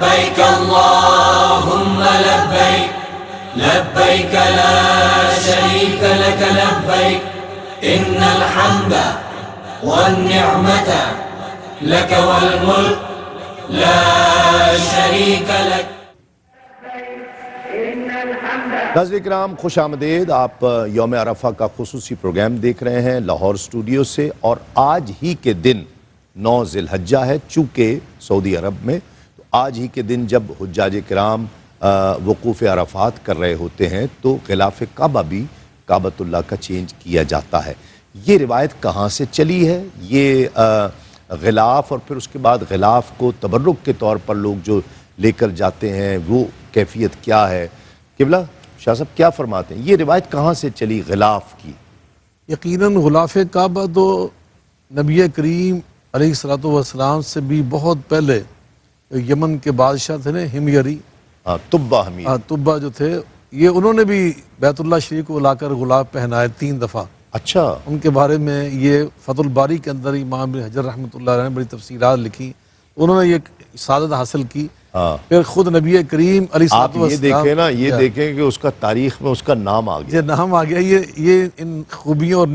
لبيك اللهم لبيك لبيك لا شريك لك لبيك إن الحمد والنعمة لك والملك لا شريك لك. ناظرین کرام خوش آمدید. آپ یوم عرفہ کا خصوصی پروگرام دیکھ رہے ہیں لاہور اسٹوڈیو سے، اور آج ہی کے دن 9 ذی الحجہ ہے چونکہ سعودی عرب میں، تو آج ہی کے دن جب حجاج کرام وقوف عرفات کر رہے ہوتے ہیں تو غلاف کعبہ بھی کعبۃ اللہ کا چینج کیا جاتا ہے. یہ روایت کہاں سے چلی ہے؟ یہ غلاف اور پھر اس کے بعد غلاف کو تبرک کے طور پر لوگ جو لے کر جاتے ہیں وہ کیفیت کیا ہے؟ قبلہ شاہ صاحب کیا فرماتے ہیں؟ یہ روایت کہاں سے چلی غلاف کی؟ یقیناً غلاف کعبہ تو نبی کریم علیہ الصلوۃ والسلام سے بھی بہت پہلے یمن کے بادشاہ تھے نا ہمیری، طبہ حمیر، طبہ جو تھے، یہ انہوں نے بھی بیت اللہ شریف کو لا کر غلاف پہنائے 3 دفعہ. اچھا. ان کے بارے میں یہ فتح الباری کے اندر امام ابن حجر رحمۃ اللہ علیہ نے بڑی تفصیلات لکھی. انہوں نے یہ سعادت حاصل کی. پھر خود نبی کریم علیہ الصلوۃ والسلام، یہ دیکھیں نا، یہ دیکھیں کہ اس کا تاریخ میں اس کا نام آ گیا. یہ نام آ گیا. یہ ان خوبیوں اور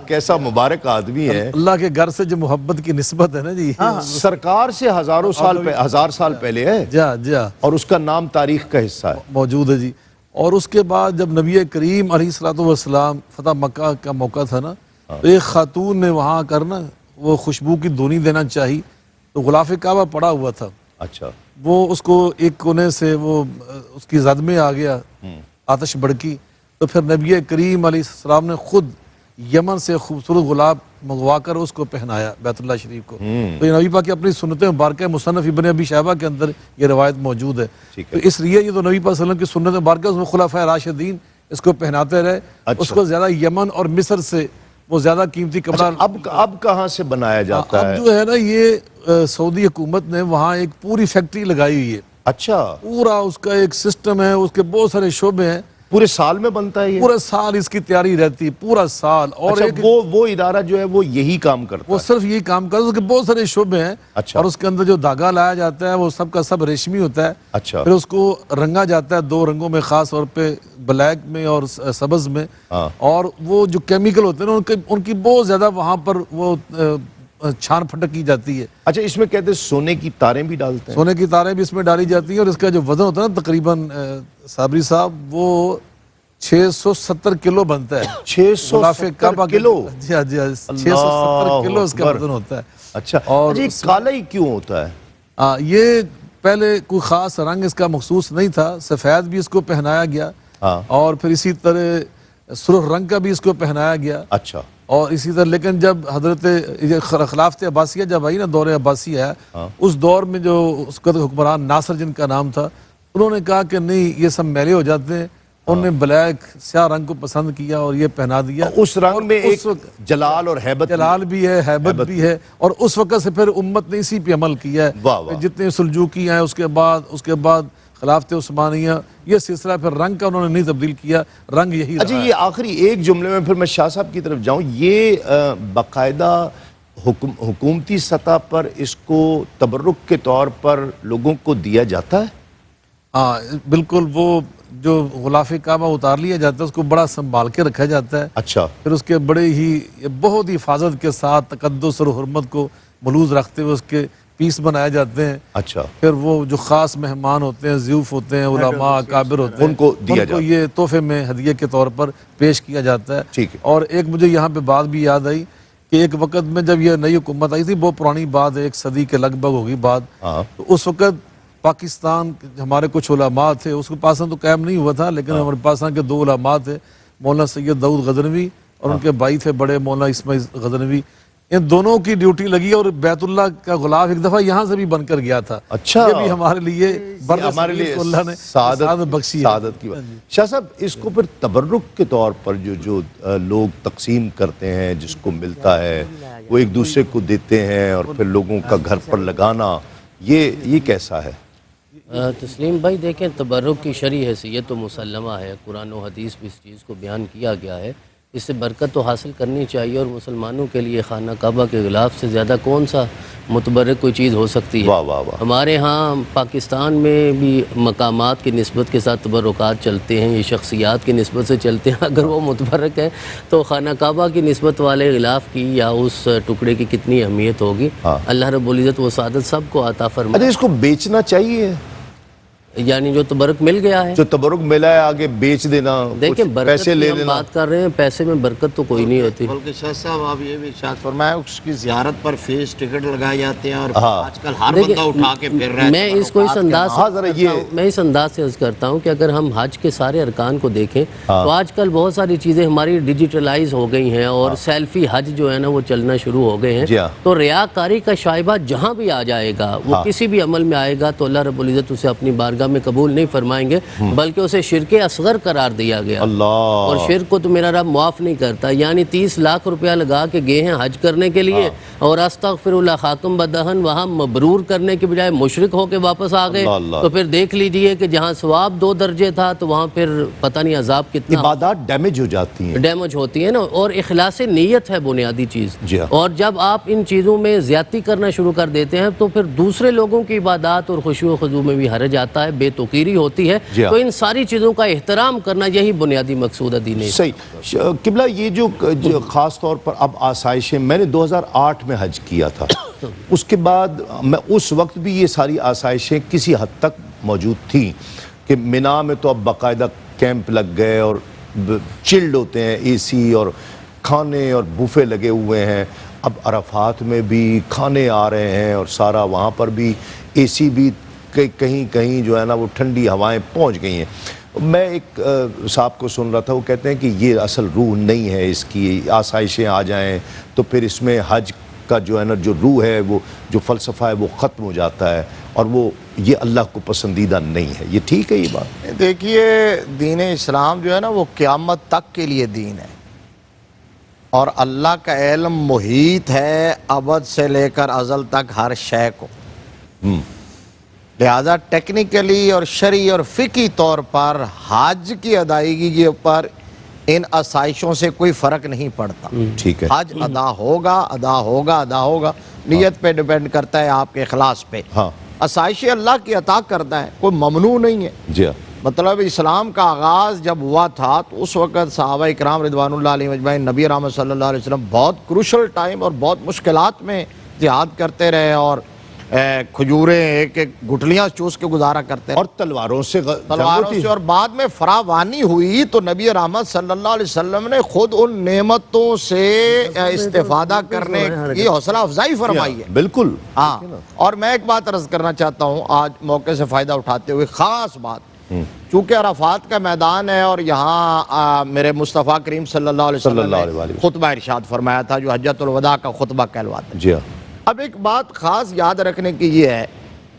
کیسا مبارک آدمی ہے. اللہ کے گھر سے جو محبت کی نسبت ہے نا جی، سرکار سے ہزار سال پہلے ہے جی اور اس کا نام تاریخ کا حصہ ہے، موجود ہے جی. اور اس کے بعد جب نبی کریم علیہ الصلوۃ والسلام فتح مکہ کا موقع تھا نا، تو ایک خاتون نے وہاں کرنا وہ خوشبو کی دھونی دینا چاہی، تو غلاف کعبہ پڑا ہوا تھا. اچھا. وہ اس کو ایک کونے سے وہ اس کی زد میں آ گیا، آتش بھڑکی. تو پھر نبی کریم علیہ السلام نے خود یمن سے خوبصورت غلاف منگوا کر اس کو پہنایا بیت اللہ شریف کو. تو یہ نبی پاک کی اپنی سنت مبارکہ مصنف ابن ابی شیبہ کے اندر یہ روایت موجود ہے. تو اس لیے یہ تو نبی پاک صلی اللہ علیہ وسلم کی سنت مبارکہ، اس میں خلفائے راشدین اس کو پہناتے رہے. اس کو زیادہ یمن اور مصر سے وہ زیادہ قیمتی کپڑا. اب کہاں سے بنایا جاتا ہے؟ اب جو ہے نا یہ سعودی حکومت نے وہاں ایک پوری فیکٹری لگائی ہوئی ہے. اچھا. پورا اس کا ایک سسٹم ہے، اس کے بہت سارے شعبے ہیں. پورے سال میں بنتا ہے یہ؟ پورے سال اس کی تیاری رہتی ہے، پورا سال. اور وہ ادارہ جو ہے وہ یہی کام کرتا ہے؟ وہ صرف یہی کام کرتا ہے. اس کے بہت سارے شعبے ہیں. اور اس کے اندر جو دھاگا لایا جاتا ہے وہ سب کا سب ریشمی ہوتا ہے. اچھا. پھر اس کو رنگا جاتا ہے 2 رنگوں میں، خاص طور پہ بلیک میں اور سبز میں. اور وہ جو کیمیکل ہوتے ہیں ان کی بہت زیادہ وہاں پر وہ چھان پھٹک کی جاتی ہے. اچھا. اس میں کہتے ہیں سونے کی تاریں بھی ڈالتے ہیں؟ سونے کی تاریں بھی اس میں ڈالی جاتی ہیں. اور اس کا جو وزن ہوتا ہے نا تقریباً صابری صاحب وہ 670 کلو بنتا ہے. 670 کلو؟ جی ہاں جی ہاں، 670 کلو اس کا وزن ہوتا ہے. اچھا. اور یہ کالا ہی کیوں ہوتا ہے؟ یہ پہلے کوئی خاص رنگ اس کا مخصوص نہیں تھا. سفید بھی اس کو پہنایا گیا اور پھر اسی طرح سرخ رنگ کا بھی اس کو پہنایا گیا. اچھا. اور اسی طرح لیکن جب حضرت خلافت عباسیہ جب آئی نا، دور عباسیہ ہے، اس دور میں جو اس کا حکمران ناصر جن کا نام تھا، انہوں نے کہا کہ نہیں یہ سب میلے ہو جاتے ہیں. انہوں نے بلیک سیاہ رنگ کو پسند کیا اور یہ پہنا دیا. اس رنگ میں ایک جلال اور حیبت، جلال بھی ہے، حیبت بھی ہے. اور اس وقت سے پھر امت نے اسی پہ عمل کیا ہے. جتنے سلجوقی ہیں، اس کے بعد خلافت عثمانیہ، یہ سلسلہ پھر رنگ کا انہوں نے نہیں تبدیل کیا، رنگ یہی رہا. اچھا. یہ آخری ایک جملے میں پھر میں شاہ صاحب کی طرف جاؤں، یہ باقاعدہ حکومتی سطح پر اس کو تبرک کے طور پر لوگوں کو دیا جاتا ہے؟ ہاں بالکل. وہ جو غلاف کعبہ اتار لیا جاتا ہے اس کو بڑا سنبھال کے رکھا جاتا ہے. اچھا. پھر اس کے بڑے ہی بہت ہی حفاظت کے ساتھ تقدس اور حرمت کو ملوز رکھتے ہوئے اس کے پیس بنائے جاتے ہیں. اچھا. پھر وہ جو خاص مہمان ہوتے ہیں، ضیوف ہوتے ہیں، علماء اکابر ہوتے ہیں، ان کو یہ تحفے میں ہدیے کے طور پر پیش کیا جاتا ہے. ٹھیک ہے. اور ایک مجھے یہاں پہ بات بھی یاد آئی کہ ایک وقت میں جب یہ نئی حکومت آئی تھی، بہت پرانی بات ہے، 1 صدی کے لگ بھگ ہوگی بات، تو اس وقت پاکستان ہمارے کچھ علماء تھے، اس کے پاکستان تو قائم نہیں ہوا تھا، لیکن ہمارے پاکستان کے 2 علماء تھے، مولانا سید داؤد غزنوی اور ان کے بھائی تھے بڑے مولانا اسماعیل غزنوی. ان دونوں کی ڈیوٹی لگی اور بیت اللہ کا غلاف ایک دفعہ یہاں سے بھی بن کر گیا تھا. اچھا. یہ بھی ہمارے لیے اللہ نے سعادت بخشی. سعادت کی بات. شاہ صاحب اس کو پھر تبرک کے طور پر جو لوگ تقسیم کرتے ہیں، جس کو ملتا ہے وہ ایک دوسرے کو دیتے ہیں اور پھر لوگوں کا گھر پر لگانا، یہ کیسا ہے؟ تسلیم بھائی دیکھیں، تبرک کی شرعی حیثیت تو مسلمہ ہے، قرآن و حدیث بھی اس چیز کو بیان کیا گیا ہے اس سے برکت تو حاصل کرنی چاہیے، اور مسلمانوں کے لیے خانہ کعبہ کے غلاف سے زیادہ کون سا متبرک کوئی چیز ہو سکتی ہے؟ واہ واہ واہ. ہمارے ہاں پاکستان میں بھی مقامات کی نسبت کے ساتھ تبرکات چلتے ہیں، یہ شخصیات کی نسبت سے چلتے ہیں. اگر وہ متبرک ہے تو خانہ کعبہ کی نسبت والے غلاف کی یا اس ٹکڑے کی کتنی اہمیت ہوگی. اللہ رب العزت وہ سعادت سب کو عطا فرمائے. اچھا، اس کو بیچنا چاہیے؟ یعنی جو تبرک مل گیا ہے، جو تبرک ملا ہے آگے بیچ دینا، دیکھیں کچھ برکت پیسے کی لے ہم لینا. بات کر رہے ہیں، پیسے میں برکت تو کوئی نہیں ہوتی. بلکہ شاہ صاحب آپ یہ بھی ارشاد فرمایا اس کی زیارت پر فیس ٹکٹ لگائے جاتے ہیں، اور آج کل ہر بندہ اٹھا کے پھر رہا ہے. میں اس کو اس انداز ہاں، ذرا میں اس انداز سے عرض کرتا ہوں کہ اگر ہم حج کے سارے ارکان کو دیکھیں تو آج کل بہت ساری چیزیں ہماری ڈیجیٹلائز ہو گئی ہیں، اور سیلفی حج جو ہے نا وہ چلنا شروع ہو گئے ہیں. تو ریاکاری کا شائبہ جہاں بھی آ جائے گا، وہ کسی بھی عمل میں آئے گا، تو اللہ رب العزت اسے اپنی بارگاہ میں قبول نہیں فرمائیں گے، بلکہ اسے شرک اصغر قرار دیا گیا. اور شرک کو تو میرا رب معاف نہیں کرتا. یعنی 30 لاکھ روپیہ لگا کے گئے ہیں حج کرنے کے لیے، اور استغفر اللہ خاکم بدہن وہاں مبرور کرنے کے بجائے مشرک ہو کے واپس آ گئے. تو پھر دیکھ لیجئے کہ جہاں ثواب 2 درجے تھا تو وہاں پھر پتہ نہیں عذاب کتنا. عبادات ڈیمیج ہو جاتی ہیں، ڈیمیج ہوتی ہے نا. اور اخلاص نیت ہے بنیادی چیز. اور جب آپ ان چیزوں میں زیادتی کرنا شروع کر دیتے ہیں تو پھر دوسرے لوگوں کی عبادات اور خشوع و خضوع میں بھی حرج آتا ہے، بے توقیری ہوتی ہے. تو ان ساری چیزوں کا احترام کرنا یہی بنیادی مقصود ہے دین. صحیح. قبلہ یہ جو خاص طور پر اب آسائشیں، میں نے 2008 میں حج کیا تھا، اس کے بعد میں اس وقت بھی یہ ساری آسائشیں کسی حد تک موجود تھیں کہ مینا میں تو اب باقاعدہ کیمپ لگ گئے اور چلڈ ہوتے ہیں، اے سی اور کھانے اور بوفے لگے ہوئے ہیں. اب عرفات میں بھی کھانے آ رہے ہیں اور سارا وہاں پر بھی اے سی بھی کہیں کہیں جو ہے نا وہ ٹھنڈی ہوائیں پہنچ گئی ہیں. میں ایک صاحب کو سن رہا تھا، وہ کہتے ہیں کہ یہ اصل روح نہیں ہے اس کی. آسائشیں آ جائیں تو پھر اس میں حج کا جو ہے نا جو روح ہے، وہ جو فلسفہ ہے وہ ختم ہو جاتا ہے، اور وہ یہ اللہ کو پسندیدہ نہیں ہے. یہ ٹھیک ہے یہ بات؟ دیکھیے دین اسلام جو ہے نا وہ قیامت تک کے لیے دین ہے، اور اللہ کا علم محیط ہے ابد سے لے کر ازل تک ہر شے کو. لہذا ٹیکنیکلی اور شرعی اور فقہی طور پر حج کی ادائیگی کے اوپر ان آسائشوں سے کوئی فرق نہیں پڑتا. ٹھیک ہے، حج ادا ہوگا. نیت پہ ڈیپینڈ کرتا ہے، آپ کے اخلاص پہ. آسائشیں اللہ کی عطا کرتا ہے، کوئی ممنوع نہیں ہے. جی ہاں. مطلب اسلام کا آغاز جب ہوا تھا تو اس وقت صحابہ اکرام رضوان اللہ علیہ مجمعین، نبی رحمت صلی اللہ علیہ وسلم بہت کروشل ٹائم اور بہت مشکلات میں جہاد کرتے رہے، اور کھجوریں ایک ایک گٹلیاں چوس کے گزارا کرتے رہے، اور تلواروں سے اور بعد میں فراوانی ہوئی تو نبی رحمت صلی اللہ علیہ وسلم نے خود ان نعمتوں سے استفادہ کرنے کی حوصلہ افزائی فرمائی ہے. بالکل. ہاں. اور میں ایک بات عرض کرنا چاہتا ہوں آج موقع سے فائدہ اٹھاتے ہوئے، خاص بات، چونکہ عرفات کا میدان ہے اور یہاں میرے مصطفیٰ کریم صلی اللہ علیہ وسلم نے خطبہ ارشاد فرمایا تھا جو حجۃ الوداع کا خطبہ کہلواتا ہے. جی ہاں. اب ایک بات خاص یاد رکھنے کی یہ ہے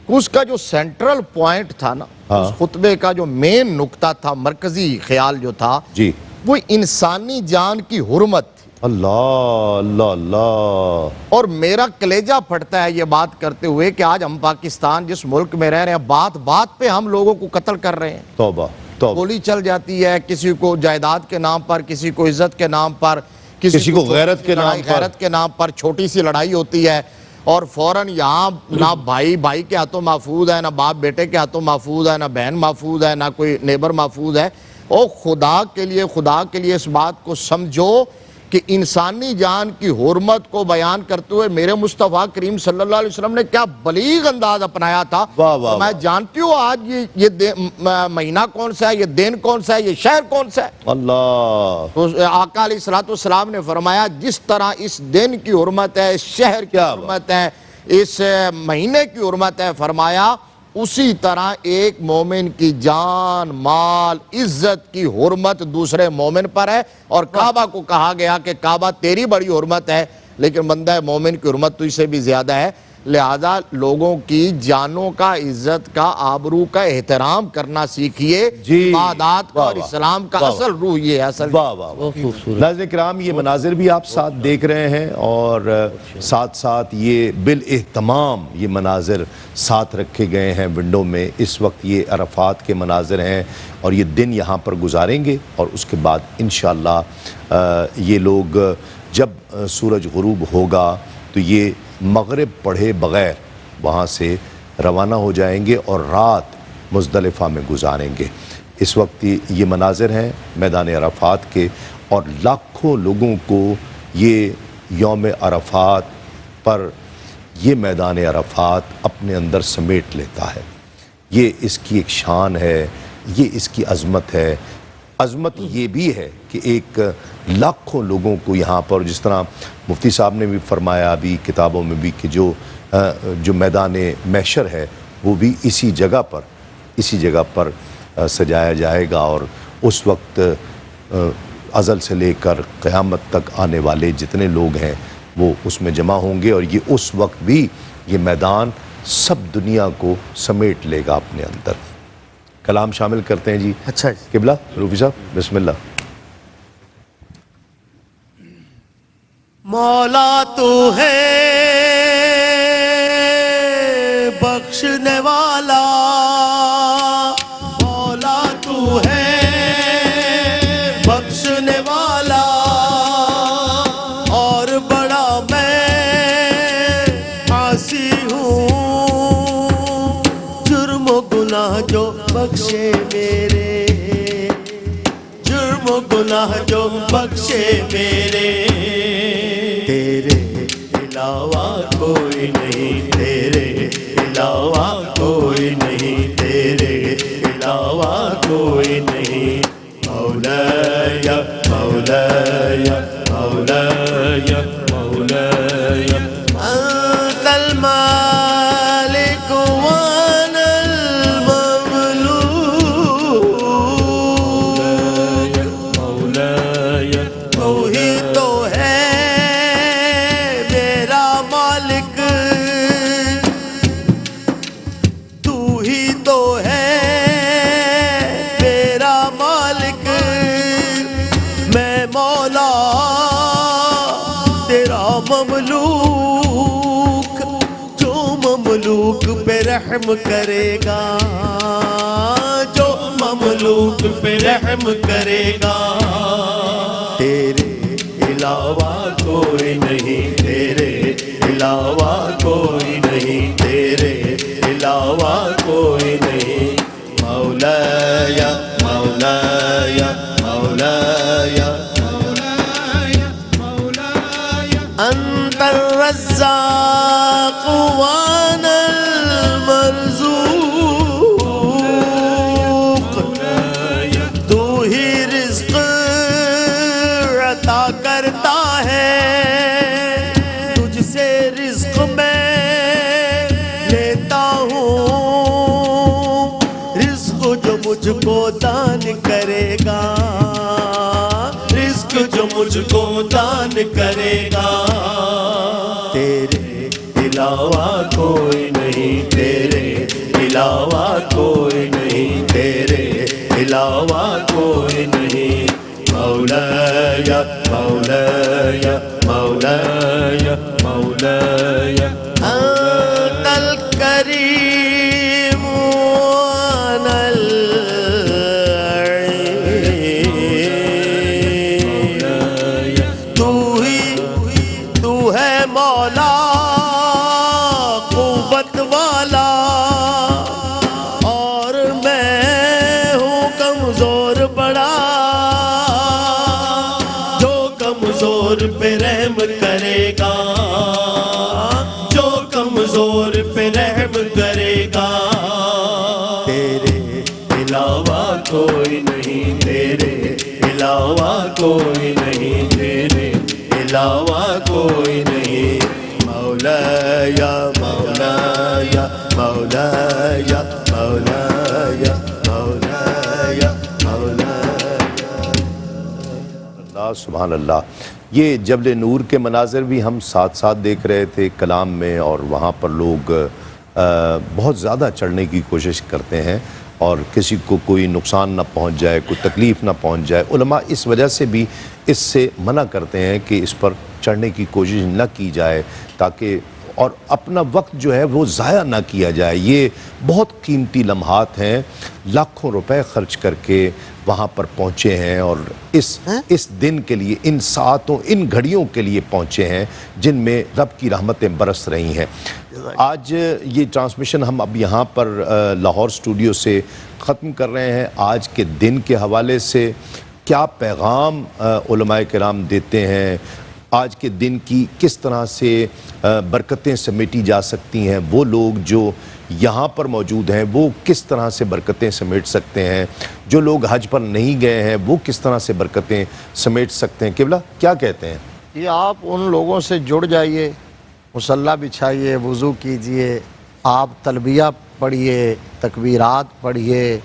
کہ اس کا جو سینٹرل پوائنٹ تھا نا، اس خطبے کا جو مین نقطہ تھا، مرکزی خیال جو تھا، جی، وہ انسانی جان کی حرمت تھی. اللہ اللہ اللہ. اور میرا کلیجہ پھٹتا ہے یہ بات کرتے ہوئے کہ آج ہم پاکستان جس ملک میں رہ رہے ہیں، بات بات پہ ہم لوگوں کو قتل کر رہے ہیں. توبہ توبہ. گولی چل جاتی ہے کسی کو جائیداد کے نام پر، کسی کو عزت کے نام پر، کسی کو غیرت کے نام پر، غیرت کے نام پر چھوٹی سی لڑائی ہوتی ہے، اور فوراً یہاں نہ بھائی کے ہاتھوں محفوظ ہے، نہ باپ بیٹے کے ہاتھوں محفوظ ہے، نہ بہن محفوظ ہے، نہ کوئی نیبر محفوظ ہے. اور خدا کے لیے اس بات کو سمجھو کہ انسانی جان کی حرمت کو بیان کرتے ہوئے میرے مصطفیٰ کریم صلی اللہ علیہ وسلم نے کیا بلیغ انداز اپنایا تھا. میں جانتی ہوں آج یہ مہینہ کون سا ہے، یہ دن کون سا ہے، یہ شہر کون سا ہے. اللہ. تو آقا علیہ السلام نے فرمایا جس طرح اس دن کی حرمت ہے، اس شہر کی حرمت ہے، اس مہینے کی حرمت ہے، فرمایا اسی طرح ایک مومن کی جان، مال، عزت کی حرمت دوسرے مومن پر ہے. اور کعبہ کو کہا گیا کہ کعبہ تیری بڑی حرمت ہے، لیکن بندہ مومن کی حرمت تو اس سے بھی زیادہ ہے. لہذا لوگوں کی جانوں کا، عزت کا، آبرو کا احترام کرنا سیکھیے. عبادات کا اور اسلام کا اصل روح یہ ہے. اصل ناظرین کرام، یہ مناظر بھی آپ ساتھ دیکھ رہے ہیں، اور ساتھ ساتھ یہ بالاہتمام یہ مناظر ساتھ رکھے گئے ہیں ونڈو میں. اس وقت یہ عرفات کے مناظر ہیں، اور یہ دن یہاں پر گزاریں گے، اور اس کے بعد انشاءاللہ یہ لوگ جب سورج غروب ہوگا تو یہ مغرب پڑھے بغیر وہاں سے روانہ ہو جائیں گے اور رات مزدلفہ میں گزاریں گے۔ اس وقت یہ مناظر ہیں میدان عرفات کے، اور لاکھوں لوگوں کو یہ یوم عرفات پر یہ میدان عرفات اپنے اندر سمیٹ لیتا ہے۔ یہ اس کی ایک شان ہے، یہ اس کی عظمت ہے۔ عظمت یہ بھی ہے کہ ایک لاکھوں لوگوں کو یہاں پر، جس طرح مفتی صاحب نے بھی فرمایا ابھی کتابوں میں بھی، کہ جو میدان محشر ہے وہ بھی اسی جگہ پر سجایا جائے گا، اور اس وقت ازل سے لے کر قیامت تک آنے والے جتنے لوگ ہیں وہ اس میں جمع ہوں گے، اور یہ اس وقت بھی یہ میدان سب دنیا کو سمیٹ لے گا اپنے اندر۔ کلام شامل کرتے ہیں جی۔ اچھا قبلہ روفی صاحب بسم اللہ۔ مولا تو ہے بخشنے والا، مولا تو ہے بخشنے والا، اور بڑا میں عاصی ہوں، جرم و گناہ جو بخشے میرے، جرم و گناہ جو بخشے میرے، تیرے علاوہ کوئی نہیں، تیرے علاوہ کوئی نہیں، تیرے علاوہ کوئی نہیں، مولایا مولایا مولایا مولایا، انت المالک وانا المملوک، مولایا تو ہی تو ہے میرا مالک، تو ہی تو ہے میرا مالک، میں مولا تیرا مملوک، جو مملوک پہ رحم کرے گا، جو مملوک پہ رحم کرے گا، تیرے علاوہ کوئی نہیں، تیرے علاوہ کوئی نہیں، تیرے علاوہ کوئی نہیں، مولایا مولایا مولایا مولایا، انت الرزاق وانا المرزوق، تو ہی رزق عطا کرتا ہے، تجھ سے رزق میں لیتا ہوں، رزق جو مجھ کو دان کرے گا، رزق جو مجھ کو دان کرے گا، تیرے علاوہ کوئی نہیں، تیرے علاوہ کوئی نہیں، تیرے علاوہ کوئی نہیں، مولایا مولایا مولایا مولایا، انت الکریم وانا العلیم، تو ہے مولا قوت والا، اور میں ہوں کمزور بڑا، جو کمزور پہ رحم کرے گا، جو کمزور پہ رحم کرے گا، تیرے علاوہ کوئی نہیں، تیرے علاوہ کوئی نہیں، تیرے علاوہ کوئی نہیں، مولایا مولایا مولایا مولایا مولایا مولایا۔ اللہ سبحان اللہ۔ یہ جبل نور کے مناظر بھی ہم ساتھ ساتھ دیکھ رہے تھے کلام میں، اور وہاں پر لوگ بہت زیادہ چڑھنے کی کوشش کرتے ہیں اور کسی کو کوئی نقصان نہ پہنچ جائے، کوئی تکلیف نہ پہنچ جائے۔ علماء اس وجہ سے بھی اس سے منع کرتے ہیں کہ اس پر چڑھنے کی کوشش نہ کی جائے، تاکہ اور اپنا وقت جو ہے وہ ضائع نہ کیا جائے. یہ بہت قیمتی لمحات ہیں, لاکھوں روپے خرچ کر کے وہاں پر پہنچے ہیں اور اس دن کے لیے, ان ساعتوں, ان گھڑیوں کے لیے پہنچے ہیں جن میں رب کی رحمتیں برس رہی ہیں. آج یہ ٹرانسمیشن ہم اب یہاں پر لاہور اسٹوڈیو سے ختم کر رہے ہیں. آج کے دن کے حوالے سے کیا پیغام علماء کرام دیتے ہیں, آج کے دن کی کس طرح سے برکتیں سمیٹی جا سکتی ہیں, وہ لوگ جو یہاں پر موجود ہیں وہ کس طرح سے برکتیں سمیٹ سکتے ہیں, جو لوگ حج پر نہیں گئے ہیں وہ کس طرح سے برکتیں سمیٹ سکتے ہیں, قبلہ کیا کہتے ہیں؟ یہ آپ ان لوگوں سے جڑ جائیے, مصلی بچھائیے, وضو کیجئے, آپ تلبیہ پڑھیے, تکبیرات پڑھیے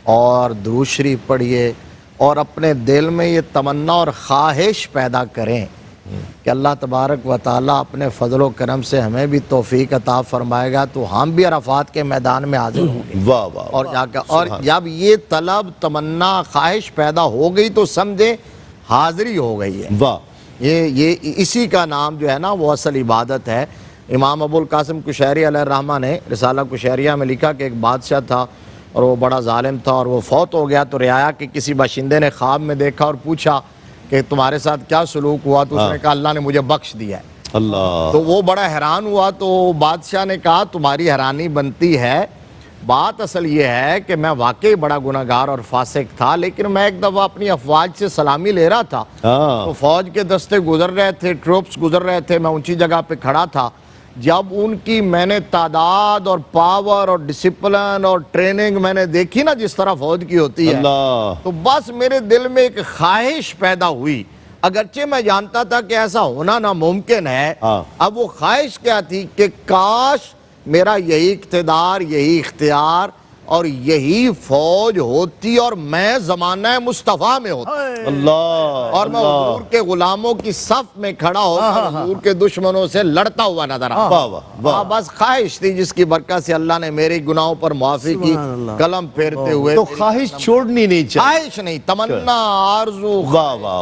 اور درود شریف پڑھیے, اور اپنے دل میں یہ تمنا اور خواہش پیدا کریں کہ اللہ تبارک و تعالیٰ اپنے فضل و کرم سے ہمیں بھی توفیق عطا فرمائے گا تو ہم بھی عرفات کے میدان میں حاضر ہوں گے. واہ واہ. اور اور جب یہ طلب, تمنا, خواہش پیدا ہو گئی تو سمجھیں حاضری ہو گئی ہے. واہ. یہ اسی کا نام جو ہے نا وہ اصل عبادت ہے. امام ابو القاسم قشیری علیہ الرحمہ نے رسالہ قشیریہ میں لکھا کہ ایک بادشاہ تھا اور وہ بڑا ظالم تھا اور وہ فوت ہو گیا, تو رعایا کے کسی باشندے نے خواب میں دیکھا اور پوچھا کہ تمہارے ساتھ کیا سلوک ہوا, تو اس نے کہا اللہ نے مجھے بخش دیا ہے. اللہ. تو وہ بڑا حیران ہوا, تو بادشاہ نے کہا تمہاری حیرانی بنتی ہے, بات اصل یہ ہے کہ میں واقعی بڑا گناہگار اور فاسق تھا, لیکن میں ایک دفعہ اپنی افواج سے سلامی لے رہا تھا, تو فوج کے دستے گزر رہے تھے, ٹروپس گزر رہے تھے, میں اونچی جگہ پہ کھڑا تھا, جب ان کی میں نے تعداد اور پاور اور ڈسپلن اور ٹریننگ میں نے دیکھی نا جس طرح فوج کی ہوتی ہے, تو بس میرے دل میں ایک خواہش پیدا ہوئی, اگرچہ میں جانتا تھا کہ ایسا ہونا ناممکن ہے. اب وہ خواہش کیا تھی کہ کاش میرا یہی اقتدار, یہی اختیار اور یہی فوج ہوتی اور میں زمانہ مصطفیٰ میں ہوتا, اللہ, اور میں حضور کے غلاموں کی صف میں کھڑا ہو کر حضور کے دشمنوں سے لڑتا ہوا نظر آتا. بس خواہش تھی جس کی برکت سے اللہ نے میرے گناہوں پر معافی کی, قلم پھیرتے ہوئے. تو خواہش چھوڑنی نہیں چاہیے, خواہش نہیں, تمنا, آرزو,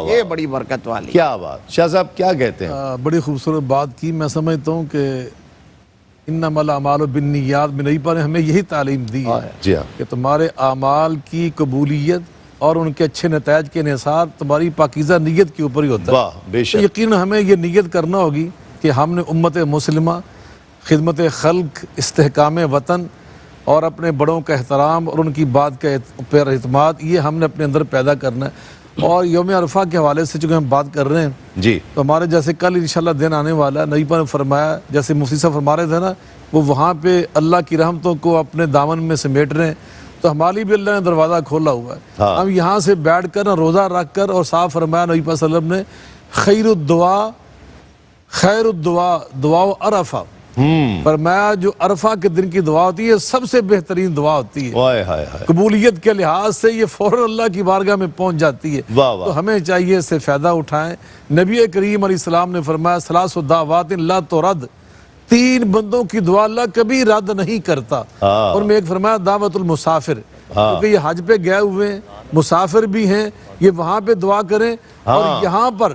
یہ بڑی برکت والی. کیا بات. شاہ صاحب کیا کہتے ہیں؟ بڑی خوبصورت بات کی. میں سمجھتا ہوں کہ انما الاعمال بالنیات میں نبی پاک نے ہمیں یہی تعلیم دی ہے کہ تمہارے اعمال کی قبولیت اور ان کے اچھے نتائج کے انحصار تمہاری پاکیزہ نیت کے اوپر ہی ہوتا ہے. تو یقیناً ہمیں یہ نیت کرنا ہوگی کہ ہم نے امت مسلمہ, خدمت خلق, استحکام وطن اور اپنے بڑوں کا احترام اور ان کی بات کا پر اعتماد, یہ ہم نے اپنے اندر پیدا کرنا ہے. اور یوم عرفہ کے حوالے سے چونکہ ہم بات کر رہے ہیں جی, تو ہمارے جیسے کل انشاءاللہ دن آنے والا ہے, نبی پاک نے فرمایا, جیسے مفتی صاحب فرما رہے تھے نا, وہ وہاں پہ اللہ کی رحمتوں کو اپنے دامن میں سمیٹ رہے ہیں, تو ہمارے بھی اللہ نے دروازہ کھولا ہوا ہے. ہم یہاں سے بیٹھ کر روزہ رکھ کر, اور صاحب فرمایا نبی پاک صلی اللہ علیہ وسلم نے خیر الدعا دعا عرفہ, فرمایا جو عرفہ کے دن کی دعا ہوتی ہے سب سے بہترین دعا ہوتی ہے, قبولیت کے لحاظ سے یہ فوراً اللہ کی بارگاہ میں پہنچ جاتی ہے. تو ہمیں چاہیے اس سے فائدہ اٹھائیں. نبی کریم علیہ السلام نے فرمایا ثلاث دعوات لا ترد, 3 بندوں کی دعا اللہ کبھی رد نہیں کرتا. اور میں ایک فرمایا دعوت المسافر, کیونکہ یہ حج پہ گئے ہوئے ہیں, مسافر بھی ہیں, یہ وہاں پہ دعا کریں. اور یہاں پر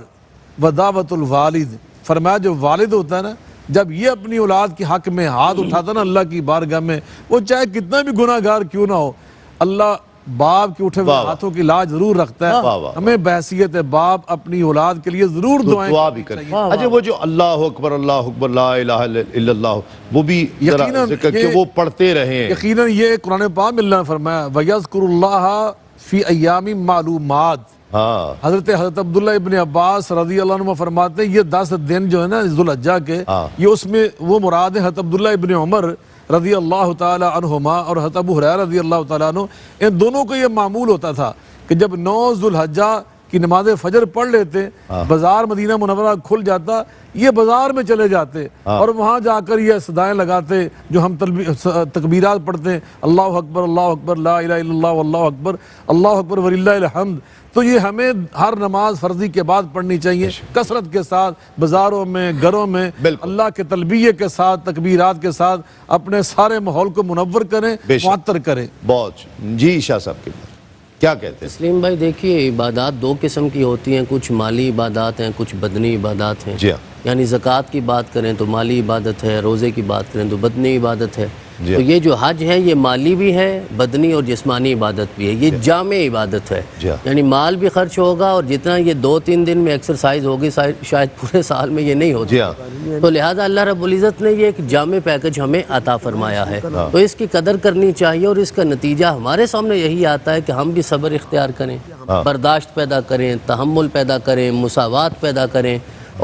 ودعوت الوالد, فرمایا جو والد ہوتا ہے نا, جب یہ اپنی اولاد کے حق میں ہاتھ اٹھاتا نا اللہ کی بارگاہ میں, وہ چاہے کتنا بھی گناہ گار کیوں نہ ہو, اللہ باپ کے اٹھے ہوئے ہاتھوں کی لاج ضرور رکھتا ہے. ہمیں بحیثیت باپ اپنی اولاد کے لیے ضرور دعا بھی کریں. اچھا, وہ جو اللہ اکبر لا الہ الا اللہ, وہ بھی ذکر کہ وہ پڑھتے رہیں. یقیناً یہ قرآن پاک میں اللہ نے فرمایا وَيَذْكُرُ اللَّهَ فِي أَيَّامٍ مَعْلُومَاتٍ. حضرت عبداللہ ابن عباس رضی اللہ عنہ فرماتے ہیں یہ 10 دن جو ہے نا ذوالحجہ کے, یہ اس میں وہ مراد ہے حضرت عبداللہ ابن عمر رضی اللہ تعالی عنہما اور حضرت ابو ہریرہ رضی اللہ تعالی عنہ, ان دونوں کو یہ معمول ہوتا تھا کہ جب 9 ذوالحجہ کی نماز فجر پڑھ لیتے, بازار مدینہ منورہ کھل جاتا, یہ بازار میں چلے جاتے اور وہاں جا کر یہ صدائیں لگاتے جو ہم تکبیرات پڑھتے ہیں, اللہ اکبر لا الہ الا اللہ واللہ اکبر, اللہ اکبر وللہ الحمد. تو یہ ہمیں ہر نماز فرضی کے بعد پڑھنی چاہیے کثرت کے ساتھ, بازاروں میں, گھروں میں, اللہ کے تلبیہ کے ساتھ, تکبیرات کے ساتھ اپنے سارے ماحول کو منور کریں, معطر کریں. بہت جی. شاہ صاحب کے کیا کہتے ہیں؟ تسلیم بھائی دیکھیے، عبادات دو قسم کی ہوتی ہیں، کچھ مالی عبادات ہیں، کچھ بدنی عبادات ہیں. جی ہاں. یعنی زکوٰۃ کی بات کریں تو مالی عبادت ہے، روزے کی بات کریں تو بدنی عبادت ہے. جی. تو یہ جو حج ہے یہ مالی بھی ہے، بدنی اور جسمانی عبادت بھی ہے. یہ جامع عبادت ہے. جی. یعنی مال بھی خرچ ہوگا، اور جتنا یہ 2-3 دن میں ایکسرسائز ہوگی شاید پورے سال میں یہ نہیں ہوتی. جی. تو لہٰذا اللہ رب العزت نے یہ ایک جامع پیکج ہمیں عطا فرمایا ہے. تو اس کی قدر کرنی چاہیے، اور اس کا نتیجہ ہمارے سامنے یہی آتا ہے کہ ہم بھی صبر اختیار کریں، برداشت پیدا کریں، تحمل پیدا کریں، مساوات پیدا کریں،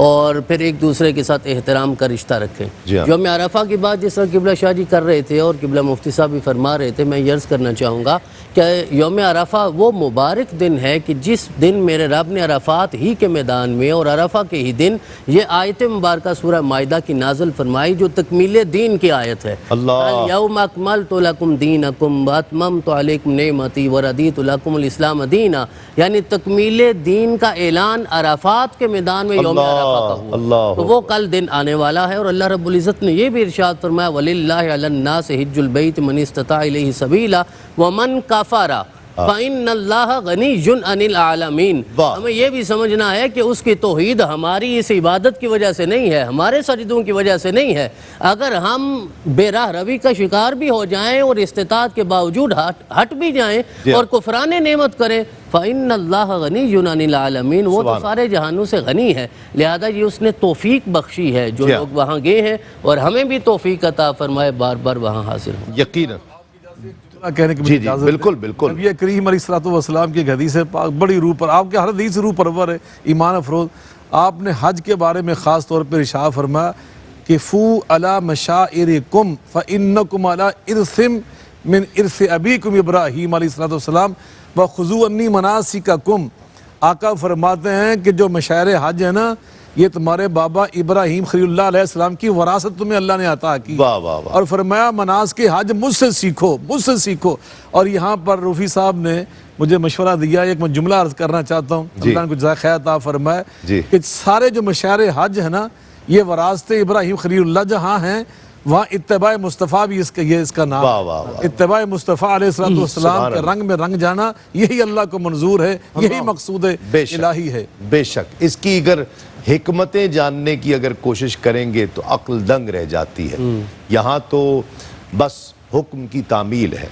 اور پھر ایک دوسرے کے ساتھ احترام کا رشتہ رکھیں. یوم عرفہ کی بات جس طرح قبلہ شاہ جی کر رہے تھے اور قبلہ مفتی صاحب بھی فرما رہے تھے، میں یہ عرض کرنا چاہوں گا کہ یوم عرفہ وہ مبارک دن ہے کہ جس دن میرے رب نے عرفات ہی کے میدان میں اور عرفہ کے ہی دن یہ آیت مبارکہ سورہ مائدہ کی نازل فرمائی، جو تکمیل دین کی آیت ہے. اليوم اکملت لکم دینکم واتممت علیکم نعمتی ورضیت لکم الاسلام دینا. یعنی تکمیل دین کا اعلان عرفات کے میدان میں یوم عرفہ کا ہوا. تو وہ کل دن آنے والا ہے، اور اللہ رب العزت نے یہ بھی ارشاد فرمایا وَلِلَّهِ عَلَى النَّاسِ حِجُّ الْبَيْتِ مَنِ اسْتَطَاعَ إِلَيْهِ سَبِيلًا وَمَنْ كَفَرَ فَإِنَّ اللَّهَ غَنِيٌّ عَنِ الْعَالَمِينَ. ہمیں یہ بھی سمجھنا ہے کہ اس کی توحید ہماری اس عبادت کی وجہ سے نہیں ہے، ہمارے سجدوں کی وجہ سے نہیں ہے. اگر ہم بے راہ روی کا شکار بھی ہو جائیں اور استطاعت کے باوجود ہٹ بھی جائیں اور کفران نعمت کریں، فَإِنَّ اللَّهَ غَنِيٌّ عَنِ الْعَالَمِينَ. وہ تو سارے جہانوں سے غنی ہے، لہذا یہ اس نے توفیق بخشی ہے. جو لوگ وہاں گئے ہیں، اور ہمیں بھی توفیق عطا فرمائے بار بار وہاں حاصل ہوں. یقیناً. کہنے کی جی بالکل بالکل. نبی کریم علیہ الصلوۃ والسلام کی ایک حدیث پاک بڑی روح پر، آپ کے ہر حدیث روح پرور ہے، ایمان افروز. آپ نے حج کے بارے میں خاص طور پر ارشاد فرمایا کہ فو علی مشاعرکم فانکم علی ارث من ارث ابیکم ابراہیم علیہ الصلوۃ والسلام وخذوا عنی مناسککم. آقا فرماتے ہیں کہ جو مشاعر حج ہے نا، یہ تمہارے بابا ابراہیم خلیل اللہ علیہ السلام کی وراثت تمہیں اللہ نے عطا کی. اور فرمایا مناسک حج مجھ سے سیکھو، مجھ سے سیکھو. اور یہاں پر روفی صاحب نے مجھے مشورہ دیا، ایک میں جملہ عرض کرنا چاہتا ہوں، اللہ نے کچھ جزائے خیر عطا فرمائے کہ سارے جو مشاعر حج ہے نا، یہ وراثت ابراہیم خلیل اللہ جہاں ہیں، وہاں اتباع مصطفیٰ بھی اس کا نام. اتباع مصطفیٰ علیہ السلام کے رنگ میں رنگ جانا، یہی اللہ کو منظور ہے، یہی مقصود الہی ہے. بے شک اس کی اگر حکمتیں جاننے کی اگر کوشش کریں گے تو عقل دنگ رہ جاتی ہے. یہاں تو بس حکم کی تعمیل ہے.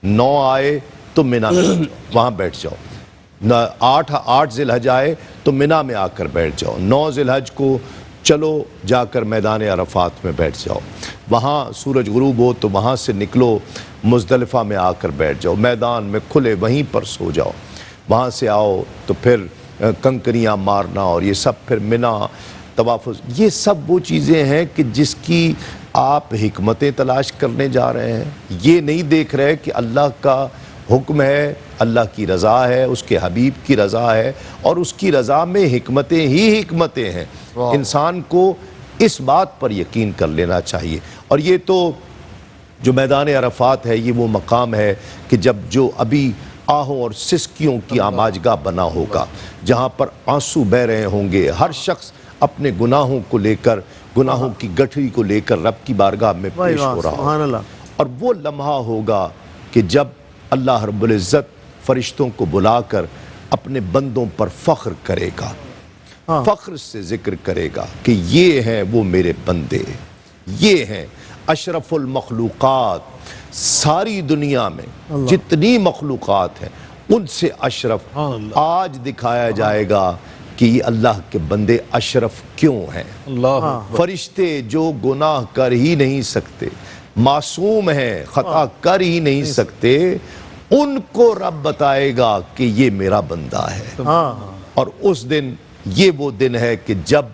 9 آئے تو منا میں وہاں بیٹھ جاؤ، 8 ذی الحج آئے تو منا میں آ کر بیٹھ جاؤ، 9 ذی الحج کو چلو جا کر میدان عرفات میں بیٹھ جاؤ، وہاں سورج غروب ہو تو وہاں سے نکلو مزدلفہ میں آ کر بیٹھ جاؤ، میدان میں کھلے وہیں پر سو جاؤ، وہاں سے آؤ تو پھر کنکریاں مارنا، اور یہ سب پھر منا طواف. یہ سب وہ چیزیں ہیں کہ جس کی آپ حکمتیں تلاش کرنے جا رہے ہیں. یہ نہیں دیکھ رہے کہ اللہ کا حکم ہے، اللہ کی رضا ہے، اس کے حبیب کی رضا ہے، اور اس کی رضا میں حکمتیں ہی حکمتیں ہیں. انسان کو اس بات پر یقین کر لینا چاہیے. اور یہ تو جو میدان عرفات ہے، یہ وہ مقام ہے کہ جب جو ابھی آہوں اور سسکیوں کی آماجگاہ بنا ہوگا، جہاں پر آنسو بہہ رہے ہوں گے، ہر شخص اپنے گناہوں کو لے کر، گناہوں کی گٹھری کو لے کر رب کی بارگاہ میں پیش ہو رہا ہوگا. اور وہ لمحہ ہوگا کہ جب اللہ رب العزت فرشتوں کو بلا کر اپنے بندوں پر فخر کرے گا، فخر سے ذکر کرے گا کہ یہ ہیں وہ میرے بندے، یہ ہیں اشرف المخلوقات. ساری دنیا میں جتنی مخلوقات ہیں ان سے اشرف. آج دکھایا جائے گا کہ یہ اللہ کے بندے اشرف کیوں ہیں. فرشتے جو گناہ کر ہی نہیں سکتے، معصوم ہیں، خطا کر ہی نہیں سکتے، ان کو رب بتائے گا کہ یہ میرا بندہ ہے. اور اس دن یہ وہ دن ہے کہ جب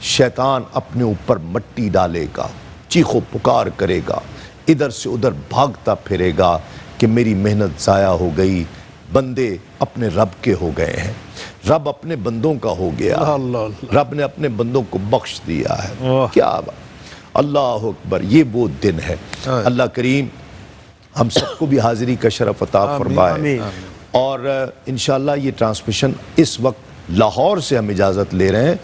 شیطان اپنے اوپر مٹی ڈالے گا، چیخو پکار کرے گا، ادھر سے ادھر بھاگتا پھرے گا کہ میری محنت ضائع ہو گئی. بندے اپنے رب کے ہو گئے ہیں، رب اپنے بندوں کا ہو گیا، رب نے اپنے بندوں کو بخش دیا ہے. کیا بات، اللہ اکبر. یہ وہ دن ہے. اللہ کریم ہم سب کو بھی حاضری کا شرف عطا فرمائے. اور انشاءاللہ یہ ٹرانسمیشن اس وقت لاہور سے ہم اجازت لے رہے ہیں.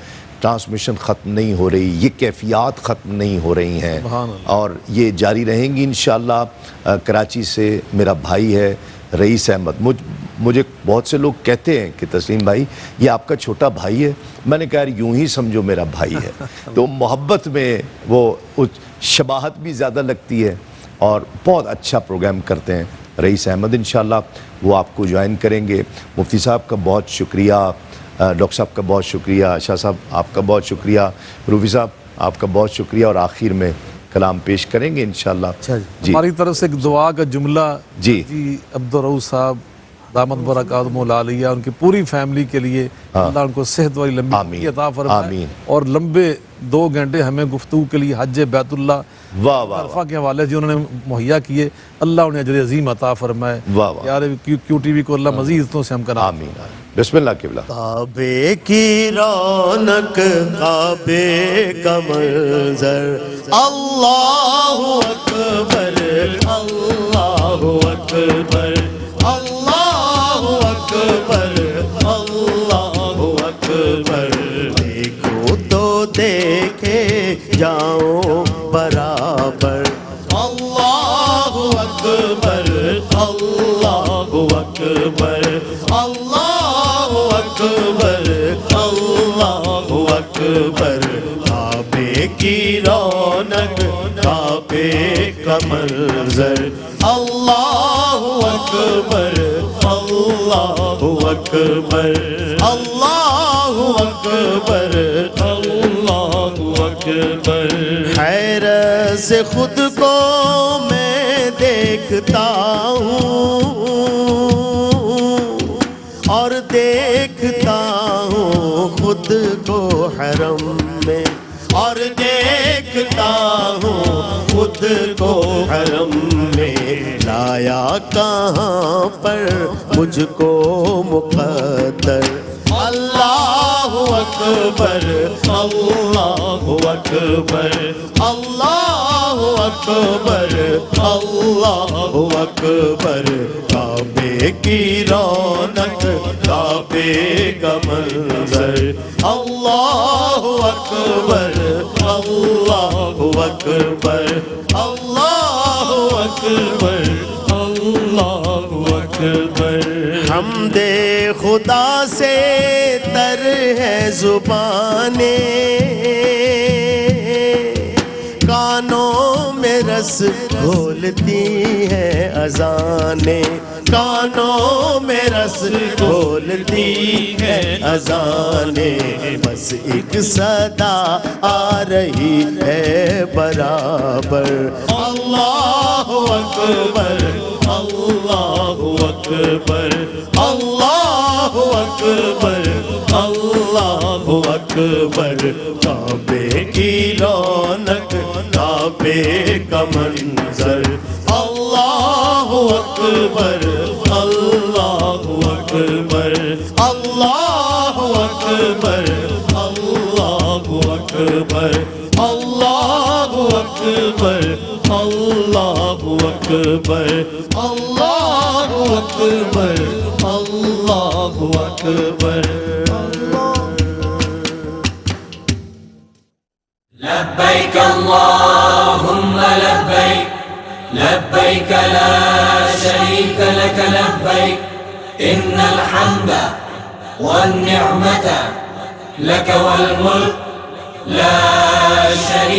ٹرانسمیشن ختم نہیں ہو رہی، یہ کیفیات ختم نہیں ہو رہی ہیں، اور یہ جاری رہیں گی انشاءاللہ. کراچی سے میرا بھائی ہے رئیس احمد. مجھے بہت سے لوگ کہتے ہیں کہ تسلیم بھائی یہ آپ کا چھوٹا بھائی ہے. میں نے کہا یوں ہی سمجھو میرا بھائی ہے. تو محبت میں وہ شباہت بھی زیادہ لگتی ہے اور بہت اچھا پروگرام کرتے ہیں رئیس احمد. انشاءاللہ وہ آپ کو جوائن کریں گے. مفتی صاحب کا بہت شکریہ, ڈاکٹر صاحب کا بہت شکریہ, شاہ صاحب آپ کا بہت شکریہ, روفی صاحب آپ کا بہت شکریہ, اور آخر میں کلام پیش کریں گے انشاءاللہ. جی ہماری طرف سے ایک دعا کا جملہ جی عبدالرؤوف صاحب دامت برکاتہم العالیہ ان کی پوری فیملی کے لیے اللہ ان کو صحت والی لمبی زندگی عطا فرمائے, اور لمبے 2 گھنٹے ہمیں گفتگو کے لیے حج بیت اللہ عرفہ کے حوالے سے انہوں نے مہیا کیے, اللہ انہیں اجر عظیم عطا فرمائے. یار کیو ٹی وی کو اللہ مزید عزتوں سے ہم کرا. آمین. بسم اللہ قبلہ. کعبے کی رونق کعبے کا منظر, اللہ اکبر اللہ اکبر اللہ اکبر اللہ اکبر. دیکھو تو دیکھے جاؤ برابر, اللہ اکبر اللہ اکبر اللہ اکبر اللہ اکبر. کعبے کی رونق کعبے کا منظر, اللہ اکبر اللہ اکبر اللہ اکبر اللہ اکبر. حیرت سے خود کو میں دیکھتا ہوں اور دیکھتا ہوں خود کو حرم میں, اور دیکھتا ہوں خود کو حرم میں. لایا کہاں پر مجھ کو مقدر, اللہ اکبر اللہ اکبر اللہ اکبر اللہ اکبر. کعبے کی رونق کعبے کا منظر, اللہ اکبر اللہ اکبر اللہ اکبر اللہ اکبر. حمد خدا سے تر ہے زبانیں, کانوں میں رس گھولتی ہے اذانیں, کانوں میں رس گھولتی ہے اذانیں. بس ایک صدا آ رہی ہے برابر, اللہ اکبر اللہ اکبر اللہ اکبر اللہ اکبر. کعبے کی رونق کعبے کا منظر, اللہ اکبر اللہ اکبر اللہ اکبر اللہ اکبر اللہ اکبر اللہ اکبر اللہ اکبر اللہ اکبر. لبيك اللهم لبيك لبيك لا شريك لك لبيك إن الحمد والنعمة لك والملك لا شريك